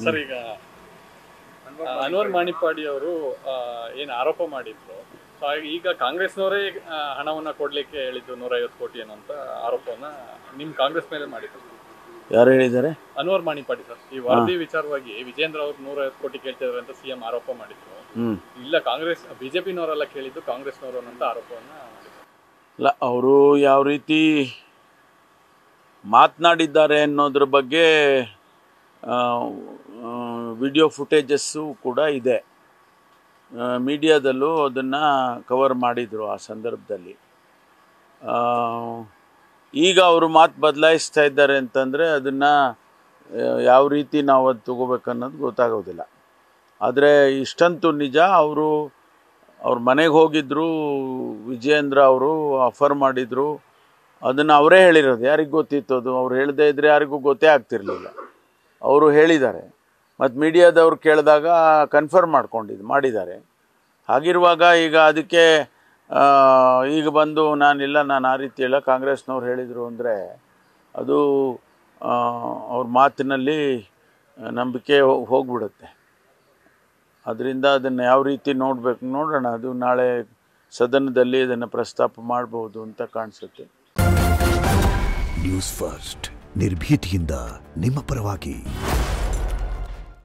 Sir, ಈಗ ಅನ್ವರ್ ಮಾಣಿಪ್ಪಾಡಿ ಅವರು ಏನು ಆರೋಪ ಮಾಡಿದ್ರು, ಸೊ ಈಗ ಕಾಂಗ್ರೆಸ್ನವರೇ ಹಣವನ್ನ ಕೊಡ್ಲಿಕ್ಕೆ ಹೇಳಿದ್ದು 150 ಕೋಟಿ ಅನ್ನೋಂಥ ಆರೋಪವನ್ನ ನಿಮ್ ಕಾಂಗ್ರೆಸ್ ಮೇಲೆ ಮಾಡಿದ್ರು. ಯಾರು ಹೇಳಿದ್ದಾರೆ? ಅನ್ವರ್ ಮಾಣಿಪ್ಪಾಡಿ ಸರ್. ಈ ವರದಿ ವಿಚಾರವಾಗಿ ವಿಜೇಂದ್ರ ಅವರು 150 ಕೋಟಿ ಕೇಳ್ತಿದ್ದಾರೆ ಅಂತ ಸಿಎಂ ಆರೋಪ ಮಾಡಿದ್ರು. ಇಲ್ಲ, ಕಾಂಗ್ರೆಸ್ ಬಿಜೆಪಿನವರೆಲ್ಲ ಕೇಳಿದ್ದು ಕಾಂಗ್ರೆಸ್ನವರು ಅನ್ನೋಂಥ ಆರೋಪವನ್ನ ಮಾಡಿದ್ರು. ಇಲ್ಲ, ಅವರು ಯಾವ ರೀತಿ ಮಾತನಾಡಿದ್ದಾರೆ ಅನ್ನೋದ್ರ ಬಗ್ಗೆ ವಿಡಿಯೋ ಫುಟೇಜಸ್ಸು ಕೂಡ ಇದೆ. ಮೀಡಿಯಾದಲ್ಲೂ ಅದನ್ನು ಕವರ್ ಮಾಡಿದರು ಆ ಸಂದರ್ಭದಲ್ಲಿ. ಈಗ ಅವರು ಮಾತು ಬದಲಾಯಿಸ್ತಾ ಇದ್ದಾರೆ ಅಂತಂದರೆ ಅದನ್ನು ಯಾವ ರೀತಿ ನಾವು ಅದು ತಗೋಬೇಕನ್ನೋದು ಗೊತ್ತಾಗೋದಿಲ್ಲ. ಆದರೆ ಇಷ್ಟಂತೂ ನಿಜ, ಅವ್ರ ಮನೆಗೆ ಹೋಗಿದ್ದರು, ವಿಜೇಂದ್ರ ಅವರು ಆಫರ್ ಮಾಡಿದರು. ಅದನ್ನು ಅವರೇ ಹೇಳಿರೋದು. ಯಾರಿಗೆ ಗೊತ್ತಿತ್ತು ಅದು? ಅವ್ರು ಹೇಳದೇ ಇದ್ದರೆ ಯಾರಿಗೂ ಗೊತ್ತೇ ಆಗ್ತಿರ್ಲಿಲ್ಲ. ಅವರು ಹೇಳಿದ್ದಾರೆ. ಮತ್ತು ಮೀಡಿಯಾದವ್ರು ಕೇಳಿದಾಗ ಕನ್ಫರ್ಮ್ ಮಾಡಿದ್ದಾರೆ. ಹಾಗಿರುವಾಗ ಈಗ ಅದಕ್ಕೆ ಈಗ ಬಂದು ನಾನು ಆ ರೀತಿ ಎಲ್ಲ ಕಾಂಗ್ರೆಸ್ನವ್ರು ಹೇಳಿದರು ಅಂದರೆ ಅದು ಅವ್ರ ಮಾತಿನಲ್ಲಿ ನಂಬಿಕೆ ಹೋಗ್ಬಿಡುತ್ತೆ. ಅದರಿಂದ ಅದನ್ನು ಯಾವ ರೀತಿ ನೋಡೋಣ. ಅದು ನಾಳೆ ಸದನದಲ್ಲಿ ಅದನ್ನು ಪ್ರಸ್ತಾಪ ಮಾಡ್ಬೋದು ಅಂತ ಕಾಣಿಸುತ್ತೆ. ನ್ಯೂಸ್ ಫಸ್ಟ್, ನಿರ್ಭೀತಿಯಿಂದ ನಿಮ್ಮ ಪರವಾಗಿ.